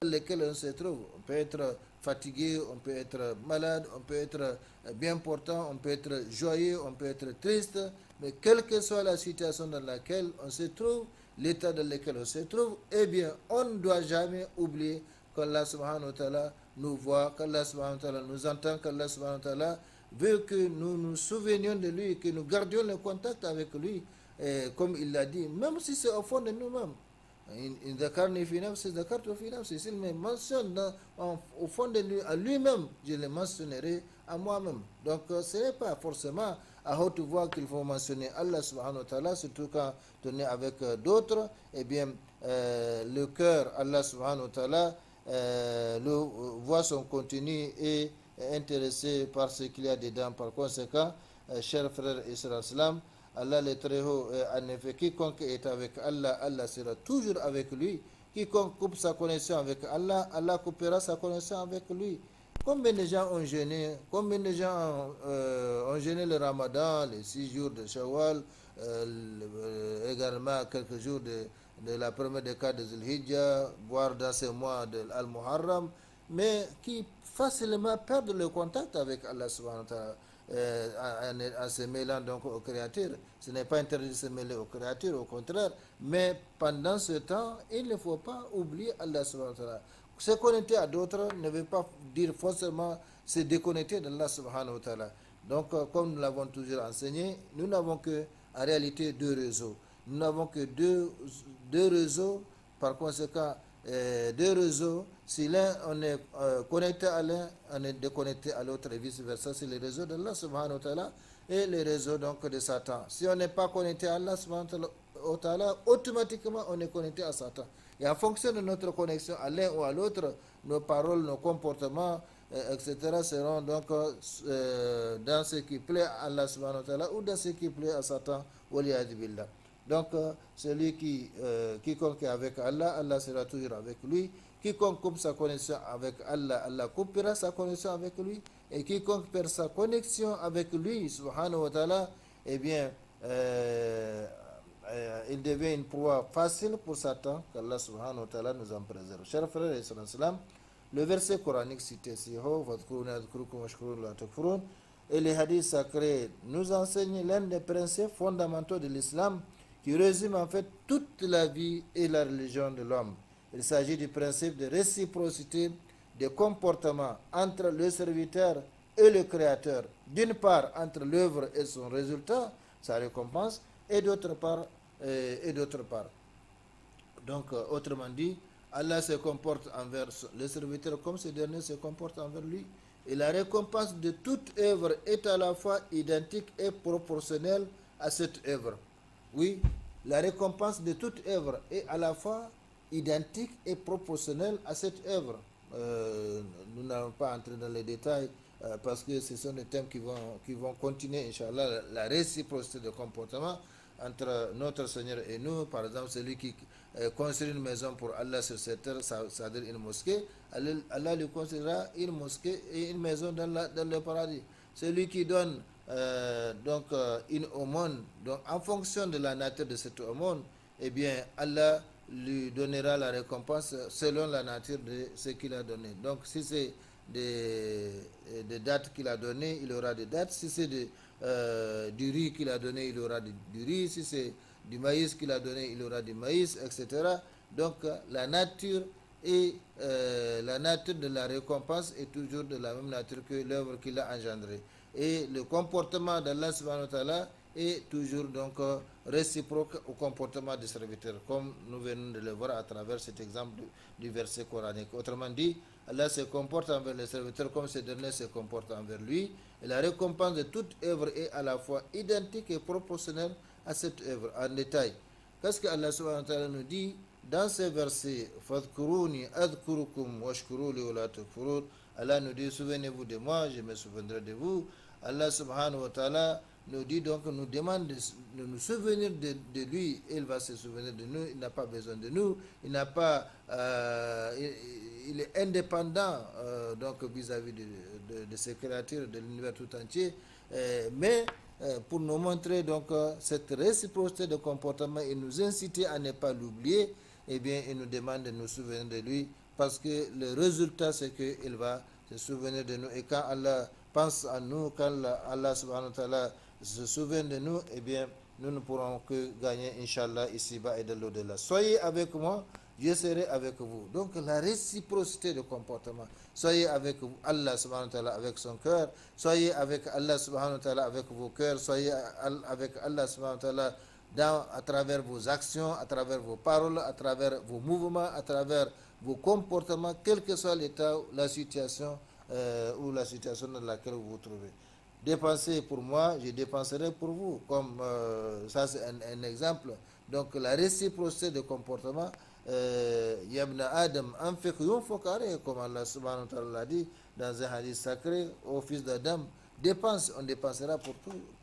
lesquels on se trouve. On peut être fatigué, on peut être malade, on peut être bien portant, on peut être joyeux, on peut être triste, mais quelle que soit la situation dans laquelle on se trouve, l'état dans lequel on se trouve, eh bien, on ne doit jamais oublier qu'Allah subhanahu wa ta'ala nous voit, qu'Allah subhanahu wa ta'ala nous entend, qu'Allah subhanahu wa ta'ala veut que nous nous souvenions de lui, que nous gardions le contact avec lui, et comme il l'a dit, même si c'est au fond de nous-mêmes. إن ذكرني في نفسي ذكرته في نفسي. S'il me mentionne au fond de lui, à lui-même, je le mentionnerai à moi-même. Donc ce n'est pas forcément à haute voix qu'il faut mentionner Allah subhanahu wa ta'ala, surtout quand on est avec d'autres. Eh bien, le cœur, Allah subhanahu wa ta'ala, voit son contenu et est intéressé par ce qu'il y a dedans. Par conséquent, chers frères et sœurs, Allah le Très-Haut, en effet, quiconque est avec Allah, Allah sera toujours avec lui. Quiconque coupe sa connexion avec Allah, Allah coupera sa connexion avec lui. Combien de gens ont jeûné, combien de gens ont jeûné le Ramadan, les 6 jours de Shawwal, également quelques jours de la première décade de Zulhijjah, voire dans ces mois de Al-Muharram, mais qui facilement perdent le contact avec Allah subhanahu wa ta'ala. En se mêlant donc aux créatures. Ce n'est pas interdit de se mêler aux créatures, au contraire, mais pendant ce temps, il ne faut pas oublier Allah subhanahu wa ta'ala. Se connecter à d'autres ne veut pas dire forcément se déconnecter d'Allah subhanahu wa ta'ala. Donc, comme nous l'avons toujours enseigné, nous n'avons que, en réalité, 2 réseaux. Nous n'avons que deux réseaux, par conséquent, 2 réseaux. Si l'un on est connecté à l'un, on est déconnecté à l'autre et vice versa. C'est le réseau d'Allah subhanahu wa ta'ala et le réseau donc de Satan. Si on n'est pas connecté à Allah subhanahu wa ta'ala, automatiquement on est connecté à Satan. Et en fonction de notre connexion à l'un ou à l'autre, nos paroles, nos comportements, etc. seront donc dans ce qui plaît à Allah subhanahu wa ta'ala ou dans ce qui plaît à Satan. Waliyadu billah. Donc, celui quiconque est avec Allah, Allah sera toujours avec lui. Quiconque coupe sa connexion avec Allah, Allah coupera sa connexion avec lui. Et quiconque perd sa connexion avec lui, subhanahu wa ta'ala, eh bien, il devient une proie facile pour Satan, qu'Allah subhanahu wa ta'ala nous en préserve. Chers frères et sœurs, le verset coranique cité ici, et les hadiths sacrés nous enseignent l'un des principes fondamentaux de l'islam qui résume en fait toute la vie et la religion de l'homme. Il s'agit du principe de réciprocité des comportements entre le serviteur et le créateur. D'une part, entre l'œuvre et son résultat, sa récompense, et d'autre part. Donc, autrement dit, Allah se comporte envers le serviteur comme ce dernier se comporte envers lui. Et la récompense de toute œuvre est à la fois identique et proportionnelle à cette œuvre. Oui, la récompense de toute œuvre est à la fois identique et proportionnelle à cette œuvre. Nous n'allons pas entrer dans les détails parce que ce sont des thèmes qui vont continuer, Inch'Allah, la réciprocité de comportement entre notre Seigneur et nous. Par exemple, celui qui construit une maison pour Allah sur cette terre, c'est-à-dire une mosquée, Allah lui construira une mosquée et une maison dans le paradis. Celui qui donne une aumône, donc en fonction de la nature de cette aumône, eh bien Allah lui donnera la récompense selon la nature de ce qu'il a donné. Donc si c'est des dates qu'il a donné, il aura des dates. Si c'est du riz qu'il a donné, il aura du riz. Si c'est du maïs qu'il a donné, il aura du maïs, etc. Donc la nature la nature de la récompense est toujours de la même nature que l'œuvre qu'il a engendrée. Et le comportement d'Allah subhanahu wa ta'ala est toujours donc réciproque au comportement du serviteur, comme nous venons de le voir à travers cet exemple du verset coranique. Autrement dit, Allah se comporte envers le serviteur comme ce dernier se comporte envers lui, et la récompense de toute œuvre est à la fois identique et proportionnelle à cette œuvre. En détail, qu'est-ce que Allah subhanahu wa ta'ala nous dit dans ces versets? Fadhkuruni adhkurukum washkuruli wa la takfurun. Allah nous dit, souvenez-vous de moi, je me souviendrai de vous. Allah subhanahu wa ta'ala nous dit donc, nous demande de nous souvenir de lui, et il va se souvenir de nous, il n'a pas besoin de nous, il n'a pas, il est indépendant donc vis-à-vis de ses créatures, de l'univers tout entier, mais pour nous montrer donc cette réciprocité de comportement et nous inciter à ne pas l'oublier, eh bien il nous demande de nous souvenir de lui parce que le résultat, c'est qu'il va se souvenir de nous. Et quand Allah pense à nous, quand Allah subhanahu wa ta'ala se souvient de nous, eh bien, nous ne pourrons que gagner, Inch'Allah, ici-bas et de l'au-delà. Soyez avec moi, je serai avec vous. Donc, la réciprocité de comportement. Soyez avec Allah subhanahu wa ta'ala avec son cœur. Soyez avec Allah subhanahu wa ta'ala avec vos cœurs. Soyez avec Allah subhanahu wa ta'ala à travers vos actions, à travers vos paroles, à travers vos mouvements, à travers vos comportements, quel que soit l'état, la situation ou la situation dans laquelle vous vous trouvez. Dépensez pour moi, je dépenserai pour vous. Comme ça, c'est un exemple. Donc, la réciprocité de comportement, Yabna Adam, comme Allah subhanahu wa ta'ala l'a dit dans un hadith sacré, au fils d'Adam, dépense, on dépensera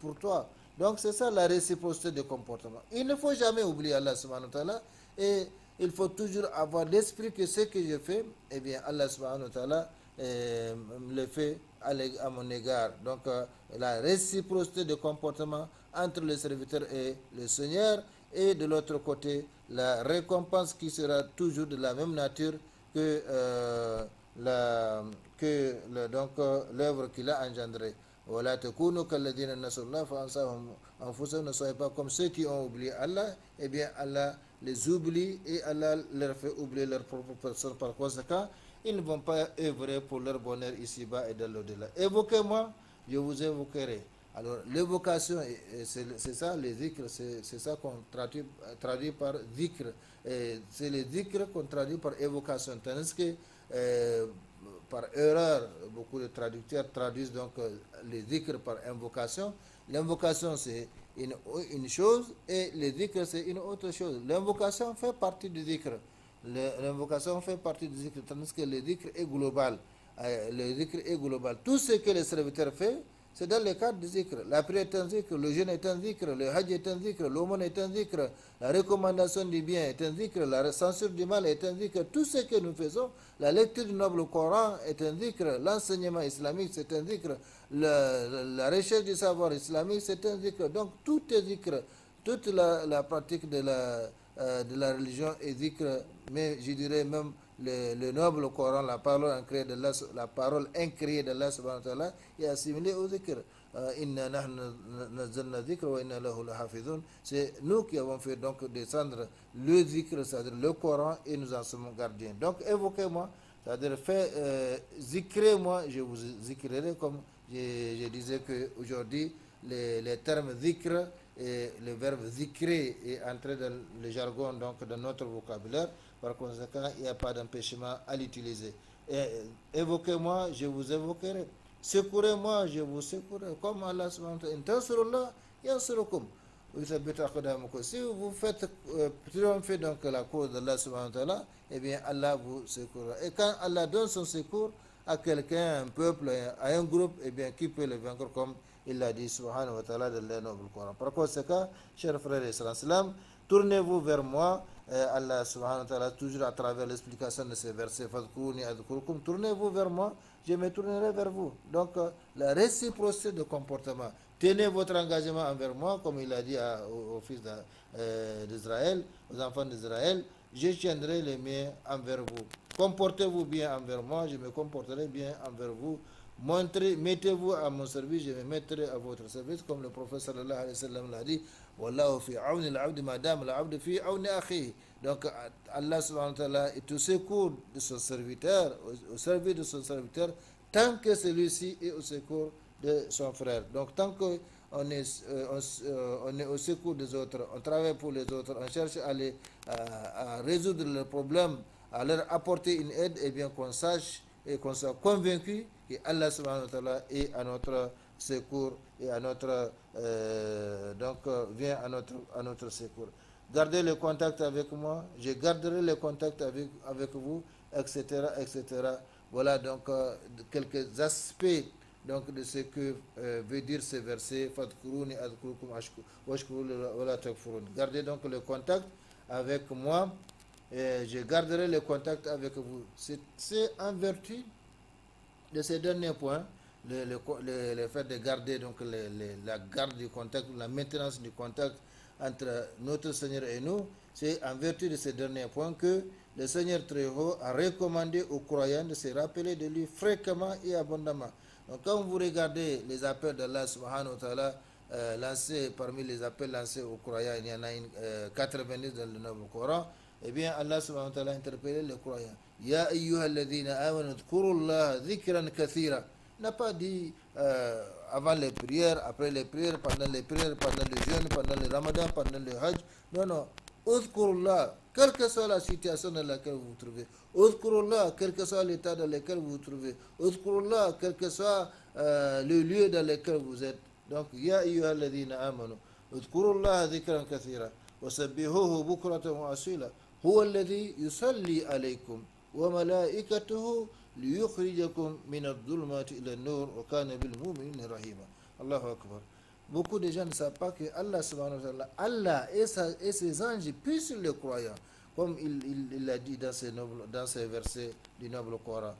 pour toi. Donc, c'est ça la réciprocité de comportement. Il ne faut jamais oublier Allah subhanahu wa ta'ala et il faut toujours avoir l'esprit que ce que je fais, eh bien, Allah subhanahu wa ta'ala le fait à mon égard. Donc, la réciprocité de comportement entre le serviteur et le Seigneur, et de l'autre côté, la récompense qui sera toujours de la même nature que l'œuvre qu'il a engendrée. Voilà, ne soyez pas comme ceux qui ont oublié Allah, eh bien Allah les oublie et Allah leur fait oublier leur propre personne. Par conséquent, ils ne vont pas œuvrer pour leur bonheur ici-bas et dans l'au-delà. Évoquez-moi, je vous évoquerai. Alors, l'évocation, c'est ça, les zikrs, c'est ça qu'on traduit par zikr. C'est les zikrs qu'on traduit par évocation. Tandis que, par erreur, beaucoup de traducteurs traduisent donc les zikrs par invocation. L'invocation, c'est une chose et les zikrs, c'est une autre chose. L'invocation fait partie du zikr. L'invocation fait partie du zikr, tandis que le zikr est global. Le zikr est global. Tout ce que le serviteur fait, c'est dans le cadre du zikr. La prière est un zikr, le jeûne est un zikr, le hajj est un zikr, l'aumône est un zikr, la recommandation du bien est un zikr, la censure du mal est un zikr. Tout ce que nous faisons, la lecture du noble Coran est un zikr, l'enseignement islamique c'est un zikr, la recherche du savoir islamique c'est un zikr. Donc tout est zikr. Toute la pratique de la religion est zikr, mais je dirais même le noble Coran, la parole incréée d'Allah subhanahu wa ta'ala est assimilée au zikr. C'est nous qui avons fait donc descendre le zikr, c'est-à-dire le Coran, et nous en sommes gardiens. Donc évoquez-moi, c'est-à-dire zikrez-moi, je vous zikrerai, comme je disais qu'aujourd'hui les termes zikr et le verbe zikrer est entré dans le jargon, donc dans notre vocabulaire. Par conséquent, il n'y a pas d'empêchement à l'utiliser. Évoquez-moi, je vous évoquerai. Secourez-moi, je vous secourrai. Comme Allah subhanahu wa ta'ala. Si vous faites triompher donc la cause d'Allah subhanahu wa ta'ala, eh bien Allah vous secourra. Et quand Allah donne son secours à quelqu'un, à un peuple, à un groupe, eh bien qui peut le vaincre, comme il l'a dit subhanahu wa ta'ala dans le noble Coran. Par conséquent, chers frères et sœurs, tournez-vous vers moi. Allah subhanahu wa ta'ala, toujours à travers l'explication de ces versets, tournez-vous vers moi, je me tournerai vers vous. Donc, la réciprocité de comportement. Tenez votre engagement envers moi, comme il a dit aux fils d'Israël, aux enfants d'Israël, je tiendrai les miens envers vous. Comportez-vous bien envers moi, je me comporterai bien envers vous. Mettez-vous à mon service, je me mettrai à votre service, comme le prophète sallallahu alayhi wa sallam l'a dit. Wallahu fi awni al-abd madam al-abd fi awni akhi. Donc Allah subhanahu wa ta'ala est au secours de son serviteur, au service de son serviteur, tant que celui-ci est au secours de son frère. Donc tant qu'on est, on est au secours des autres, on travaille pour les autres, on cherche à résoudre leurs problèmes, à leur apporter une aide, et bien qu'on sache et qu'on soit convaincu que Allah subhanahu wa ta'ala est à notre secours et à notre vient à notre secours. Gardez le contact avec moi, je garderai le contact avec vous, etc., etc. Voilà donc quelques aspects donc de ce que veut dire ce verset. Gardez donc le contact avec moi. Et je garderai le contact avec vous. C'est en vertu de ces derniers points, le fait de garder donc la garde du contact, la maintenance du contact entre notre Seigneur et nous, c'est en vertu de ces derniers points que le Seigneur très haut a recommandé aux croyants de se rappeler de lui fréquemment et abondamment. Donc quand vous regardez les appels d'Allah subhanahu wa ta'ala, lancés parmi les appels lancés aux croyants, il y en a 90 dans le Nouveau Coran, eh bien Allah subhanahu wa ta'ala a interpellé les croyants. Ya ayyuhalladhina amanu dhkurullaha dhikran kathira. Il n'a pas dit avant les prières, après les prières, pendant le jeûne, pendant le ramadan, pendant le hajj. Non, non. Udhkurullah, quelle que soit la situation dans laquelle vous vous trouvez. Udhkurullah, quel que soit l'état dans lequel vous vous trouvez. Udhkurullah, quel que soit le lieu dans lequel vous êtes. Donc, ya ayyuhalladhina amanu. Udhkurullah dhikran kathira. Wasabbihuhu bukratan wa asila. Huwa alladhi yusalli alaykum. Wa malaikatuhu liyukhrijakum min adh-dhulumati ila an-nur wa kana bil mu'minina rahima. Allahu akbar. Beaucoup de gens ne savent pas que Allah subhanahu wa ta'ala, Allah et ses anges prient sur les croyants, comme il l'a dit dans ces versets du noble Coran.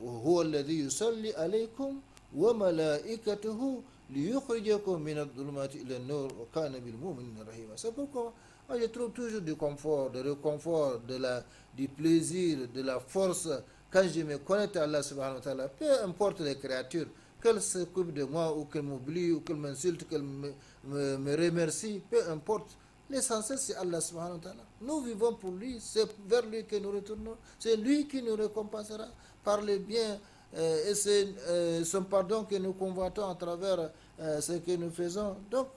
Huwa alladhi yusalli alaykum wa malaikatuhu liyukhrijakum min adh-dhulumati ila an-nur wa kana bil mu'minina rahima. C'est pourquoi moi je trouve toujours du confort, du réconfort, du plaisir, de la force quand je me connecte à Allah subhanahu wa ta'ala, peu importe les créatures, qu'elles s'occupent de moi ou qu'elles m'oublient ou qu'elles m'insultent, qu'elles me remercient, peu importe. L'essentiel c'est Allah subhanahu wa ta'ala. Nous vivons pour lui, c'est vers lui que nous retournons, c'est lui qui nous récompensera par le bien et c'est son pardon que nous convoitons à travers ce que nous faisons. Donc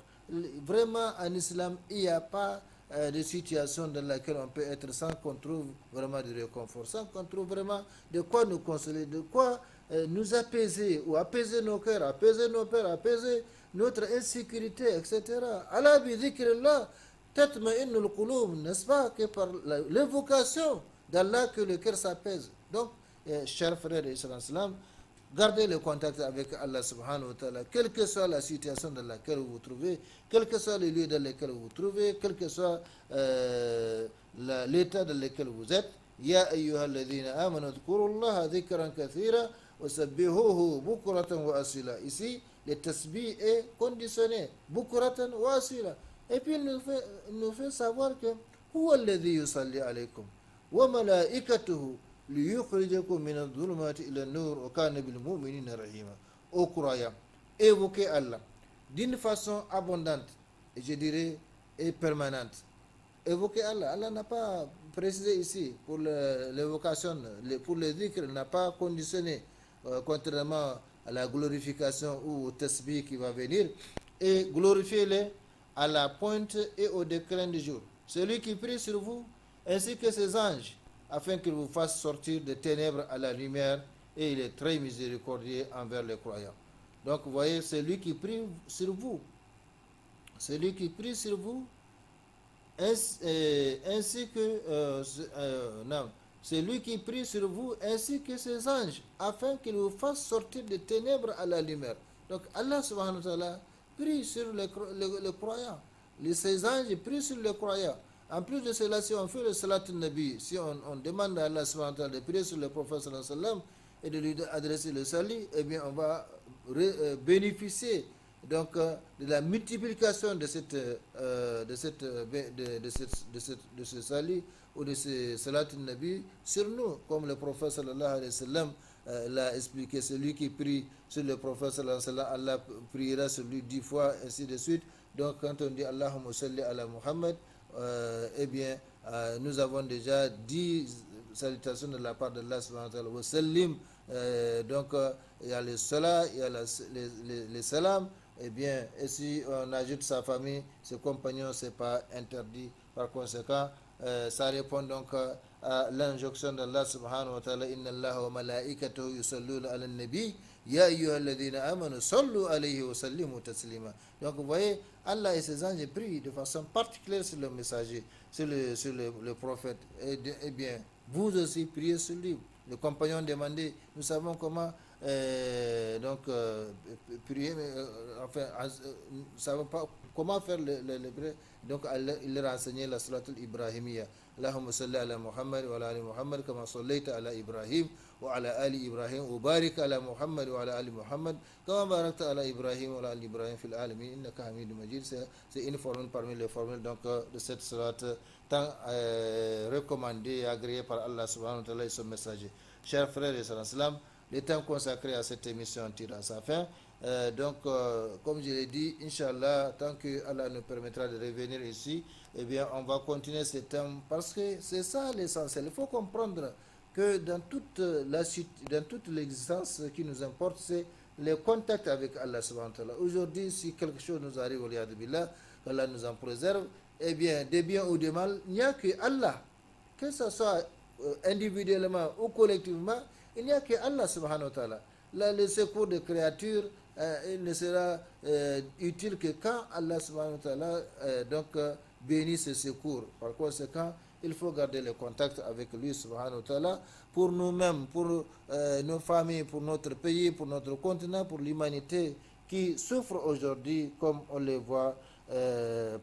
vraiment en islam il n'y a pas de situation dans laquelle on peut être sans qu'on trouve vraiment du réconfort, sans qu'on trouve vraiment de quoi nous consoler, de quoi nous apaiser, ou apaiser nos cœurs, apaiser nos peurs, apaiser notre insécurité, etc. Allah bi dhikrillah tatma'innul qulub, n'est-ce pas, que par l'évocation d'Allah que le cœur s'apaise. Donc, chers frères et sœurs en islam, gardez le contact avec Allah subhanahu wa ta'ala, quelle que soit la situation dans laquelle vous vous trouvez, quel que soit le lieu dans lequel vous vous trouvez, quel que soit l'état dans lequel vous êtes. Ya ayyuhalladhina amanu dhkurullaha dhikran kathira wa sabbihuhu bukratan wa asila. Ici, le tasbih est conditionné, bukratan wa asila. Et puis il nous fait savoir que huwa alladhi yusalli alaykum wa malaikatuhu liyukhrijakum min adh-dhulumati ila an-nur wa kana bil mu'minina rahima. Ô croyants, évoquez Allah d'une façon abondante et je dirais et permanente. Évoquez Allah. Allah n'a pas précisé ici pour l'évocation, pour le dhikr, il n'a pas conditionné, contrairement à la glorification ou au tasbih qui va venir, et glorifiez-les à la pointe et au déclin du jour. Celui qui prie sur vous ainsi que ses anges, afin qu'il vous fasse sortir des ténèbres à la lumière, et il est très miséricordieux envers les croyants. Donc vous voyez, celui qui prie sur vous, celui qui prie sur vous, ainsi que celui qui prie sur vous ainsi que ses anges, afin qu'il vous fasse sortir des ténèbres à la lumière. Donc Allah subhanahu wa ta'ala prie sur les croyants, ses anges prient sur les croyants. En plus de cela, si on fait le salat al-Nabi, si on demande à Allah subhanahu wa ta'ala de prier sur le prophète sallallahu alayhi wa sallam et de lui adresser le salut, eh bien on va bénéficier donc de la multiplication de ce salut ou de ce salat al-Nabi sur nous, comme le prophète sallallahu alayhi wa sallam l'a expliqué. Celui qui prie sur le prophète sallallahu alayhi wa sallam, Allah priera sur lui 10 fois, ainsi de suite. Donc quand on dit Allahumma salli ala Muhammad, eh bien nous avons déjà 10 salutations de la part d'Allah subhanahu wa ta'ala wa sallim. Donc il y a le salat, il y a les salam. Eh bien, et si on ajoute sa famille, ses compagnons, c'est pas interdit. Par conséquent, ça répond donc à l'injonction d'Allah subhanahu wa ta'ala, inna Allah wa malaikatahu yusalluna ala nabi ya ayyuhalladhina amanu sallu alayhi wa sallimu taslima. Donc vous voyez, Allah et ses anges prient de façon particulière sur le messager, sur le prophète. Et bien, vous aussi priez sur lui. Le compagnon demandait, nous savons comment prier, mais enfin, nous ne savons pas comment faire le prière. Donc il leur a enseigné la salat al-Ibrahimiyya. Allahumma salli ala Muhammad wa ala ali Muhammad kama sallaita ala Ibrahim wa ala ali Ibrahim wa barik ala Muhammad wa ala ali Muhammad kama barakta ala Ibrahim wa ala ali Ibrahim fil alamin innaka Hamidum Majid. C'est une formule parmi les formules donc de cette salat tant recommandé et agréé par Allah subhanahu wa ta'ala et son messager. Chers frères et sœurs, le temps consacré à cette émission tire à sa fin. Comme je l'ai dit, Inch'Allah, tant que Allah nous permettra de revenir ici, eh bien, on va continuer ce thème parce que c'est ça l'essentiel. Il faut comprendre que dans toute l'existence, ce qui nous importe, c'est les contacts avec Allah subhanahu wa ta'ala. Aujourd'hui, si quelque chose nous arrive, qu'Allah nous en préserve, eh bien, des biens ou des mal, il n'y a que Allah, que ce soit individuellement ou collectivement, il n'y a que Allah subhanahu wa ta'ala. Là, le secours des créatures, il ne sera utile que quand Allah subhanahu wa ta'ala bénit ce secours. Par conséquent, il faut garder le contact avec lui subhanahu wa ta'ala pour nous-mêmes, pour nos familles, pour notre pays, pour notre continent, pour l'humanité qui souffre aujourd'hui comme on le voit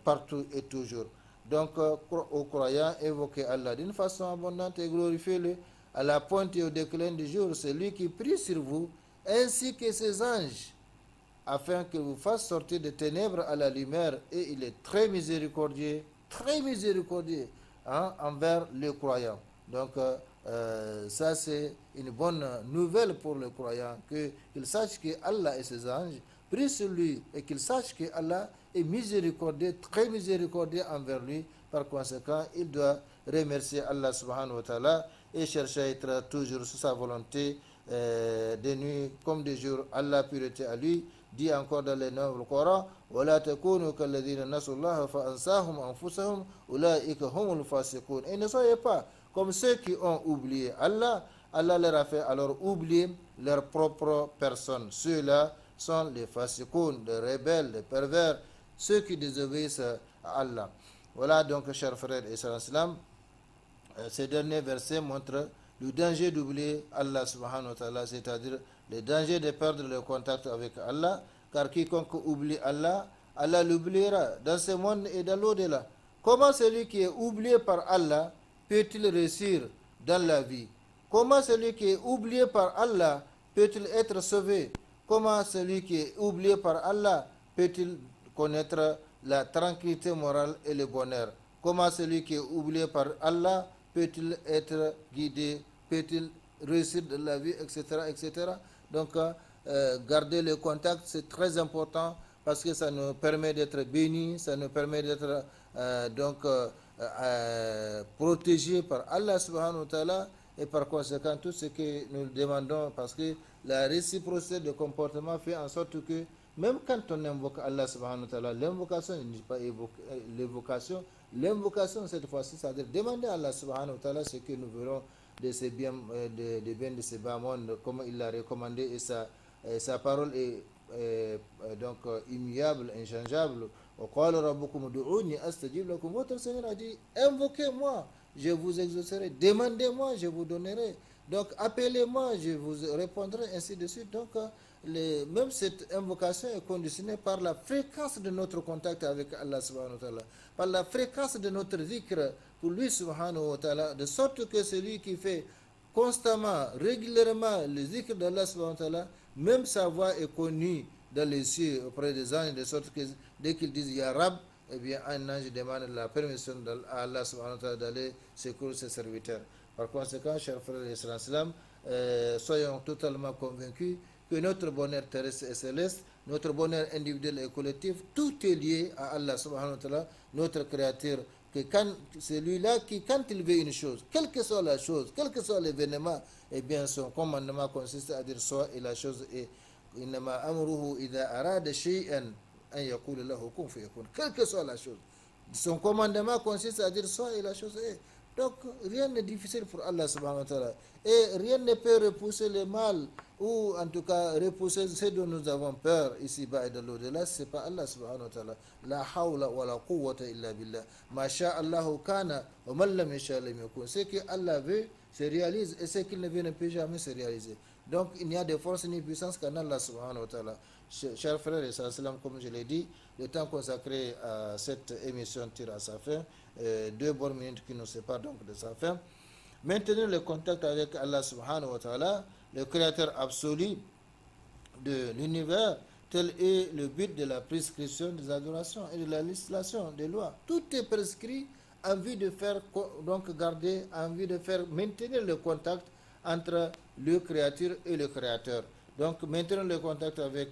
partout et toujours. Donc, aux croyants, évoquez Allah d'une façon abondante et glorifiez-le à la pointe et au déclin du jour. C'est lui qui prie sur vous, ainsi que ses anges, afin que vous fasse sortir des ténèbres à la lumière. Et il est très miséricordieux envers les croyants. Donc, ça c'est une bonne nouvelle pour le croyant, qu'il sache que Allah et ses anges prient sur lui et qu'il sache que Allah est miséricordieux, très miséricordieux envers lui. Par conséquent, il doit remercier Allah subhanahu wa ta'ala et chercher à être toujours sous sa volonté, de nuit comme de jour. Allah pureté à lui, dit encore dans les nobles Coran, وَلَا تَكُونُوا كَالَّذِينَ نَسُوا اللَّهَ فَأَنْسَاهُمْ أَنفُسَهُمْ أُولَٰئِكَ هُمُ الْفَاسِقُونَ. Et ne soyez pas comme ceux qui ont oublié Allah. Allah leur a fait alors oublier leur propre personne. Ceux-là sont les fasiqoun, les rebelles, les pervers, ceux qui désobéissent à Allah. Voilà donc, chers frères et sœurs en islam, ces derniers versets montrent le danger d'oublier Allah subhanahu wa ta'ala, c'est-à-dire le danger de perdre le contact avec Allah, car quiconque oublie Allah, Allah l'oubliera dans ce monde et dans l'au-delà. Comment celui qui est oublié par Allah peut-il réussir dans la vie? Comment celui qui est oublié par Allah peut-il être sauvé? Comment celui qui est oublié par Allah peut-il connaître la tranquillité morale et le bonheur? Comment celui qui est oublié par Allah peut-il être guidé? Peut-il réussir dans la vie, etc., etc. Donc, garder le contact, c'est très important parce que ça nous permet d'être bénis, ça nous permet d'être protégés par Allah subhanahu wa ta'ala, et par conséquent, tout ce que nous demandons, parce que la réciprocité de comportement fait en sorte que même quand on invoque Allah subhanahu wa ta'ala, l'invocation n'est pas l'évocation, l'invocation cette fois-ci, c'est-à-dire demander à Allah subhanahu wa ta'ala ce que nous verrons de ces biens, de ces bas mondes, comme il l'a recommandé, et sa parole est immuable, inchangeable. Votre Seigneur a dit, invoquez-moi, je vous exaucerai, demandez-moi, je vous donnerai. Donc appelez-moi, je vous répondrai, ainsi de suite. Donc même cette invocation est conditionnée par la fréquence de notre contact avec Allah subhanahu wa ta'ala, par la fréquence de notre dhikr pour lui subhanahu wa ta'ala, de sorte que celui qui fait constamment, régulièrement le dhikr d'Allah subhanahu wa ta'ala, même sa voix est connue dans les cieux auprès des anges, de sorte que dès qu'ils disent Ya Rab, eh bien un ange demande la permission à Allah subhanahu wa ta'ala d'aller secourir ses serviteurs. Par conséquent, chers frères et sœurs en islam, soyons totalement convaincus que notre bonheur terrestre et céleste, notre bonheur individuel et collectif, tout est lié à Allah subhanahu wa ta'ala, notre créateur, que celui-là qui, quand il veut une chose, quelle que soit la chose, quel que soit l'événement, eh bien son commandement consiste à dire soit, et la chose est innama amruhu idha arada shay'an an yaqula lahu kun fayakun. Quelle que soit la chose, son commandement consiste à dire soit, et la chose est. Donc rien n'est difficile pour Allah subhanahu wa ta'ala, et rien ne peut repousser le mal, ou en tout cas repousser ce dont nous avons peur ici-bas et de l'au-delà. C'est pas Allah subhanahu wa ta'ala. La hawla wa la quwwata illa billah. Ma sha'allahu kana wa man lam yasha' lam yakun. Ce que Allah veut se réalise, et ce qu'il ne veut ne peut jamais se réaliser. Donc il n'y a de force ni puissance qu'en Allah subhanahu wa ta'ala. Chers frères et sœurs, comme je l'ai dit, le temps consacré à cette émission tire à sa fin. 2 bonnes minutes qui nous séparent donc de sa fin. Maintenir le contact avec Allah subhanahu wa ta'ala, le créateur absolu de l'univers, tel est le but de la prescription des adorations et de la législation des lois. Tout est prescrit envie de faire donc garder, envie de faire maintenir le contact entre le créature et le créateur. Donc maintenir le contact avec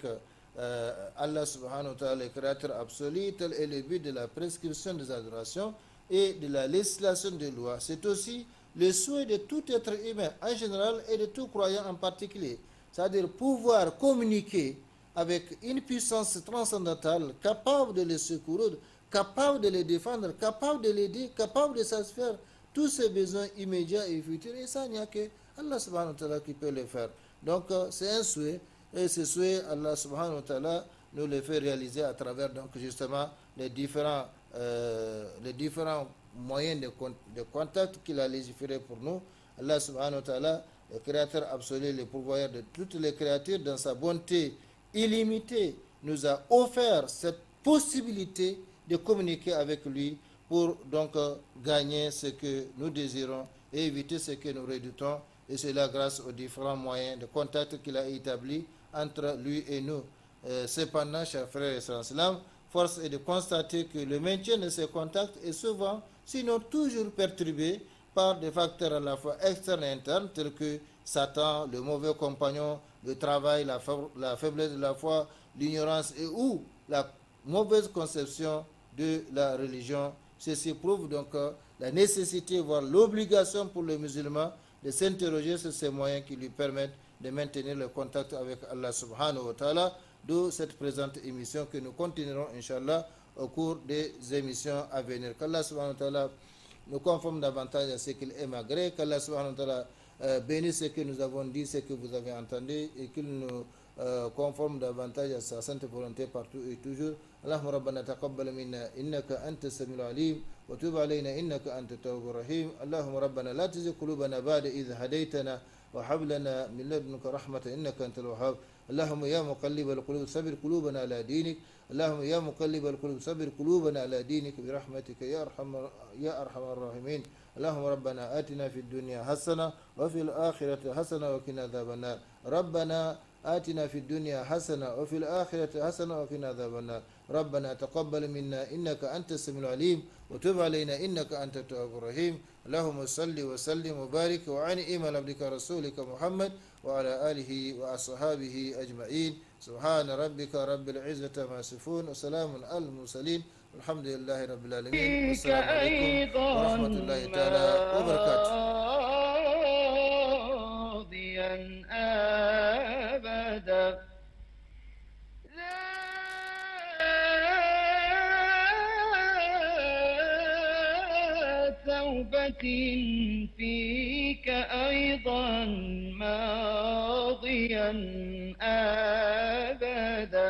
Allah subhanahu wa ta'ala, le créateur absolu, tel est le but de la prescription des adorations et de la législation des lois. C'est aussi le souhait de tout être humain en général et de tout croyant en particulier. C'est-à-dire pouvoir communiquer avec une puissance transcendantale capable de les secourir, capable de les défendre, capable de l'aider, capable de satisfaire tous ses besoins immédiats et futurs. Et ça, il n'y a que Allah subhanahu wa ta'ala qui peut le faire. Donc c'est un souhait, et ce souhait, Allah subhanahu wa ta'ala nous le fait réaliser à travers donc justement les différents moyens de contact qu'il a légiféré pour nous. Allah subhanahu wa ta'ala, le créateur absolu, le pourvoyeur de toutes les créatures, dans sa bonté illimitée, nous a offert cette possibilité de communiquer avec lui pour donc gagner ce que nous désirons et éviter ce que nous redoutons, et cela grâce aux différents moyens de contact qu'il a établis entre lui et nous. Cependant, chers frères et sœurs, force est de constater que le maintien de ces contacts est souvent, sinon toujours perturbé par des facteurs à la fois externes et internes, tels que Satan, le mauvais compagnon, le travail, la faiblesse de la foi, l'ignorance et ou la mauvaise conception de la religion. Ceci prouve donc la nécessité, voire l'obligation pour le musulman de s'interroger sur ces moyens qui lui permettent de maintenir le contact avec Allah subhanahu wa ta'ala, d'où cette présente émission que nous continuerons, Inch'Allah, au cours des émissions à venir. Qu'Allah subhanahu wa ta'ala nous conforme davantage à ce qu'il aime agréer, qu'Allah subhanahu wa ta'ala bénisse ce que nous avons dit, ce que vous avez entendu, et qu'il nous conforme davantage à sa sainte volonté partout et toujours. اللهم ربنا تقبل منا إنك أنت السميع العليم وتب علينا إنك أنت التواب الرحيم. اللهم ربنا لا تزغ قلوبنا بعد إذ هديتنا وهب لنا من لدنك رحمة إنك أنت الوهاب. اللهم يا مقلب القلوب ثبت قلوبنا على دينك. اللهم يا مقلب القلوب ثبت قلوبنا على دينك برحمتك يا أرحم الراحمين. اللهم ربنا آتنا في الدنيا حسنة وفي الآخرة حسنة وقنا عذاب النار. ربنا آتنا في الدنيا حسنة وفي الآخرة حسنة وقنا عذاب النار. ربنا تقبل منا إنك أنت السميع العليم وتب علينا إنك أنت التواب الرحيم. اللهم صل وسلم وبارك وعنئم على عبدك رسولك محمد وعلى آله وأصحابه أجمعين. سبحان ربك رب العزة ما يصفون وسلام على المرسلين الحمد لله رب العالمين. والسلام عليكم ورحمة الله تعالى وبركاته. أبدا توبة فيك أيضا ماضيا أبدا.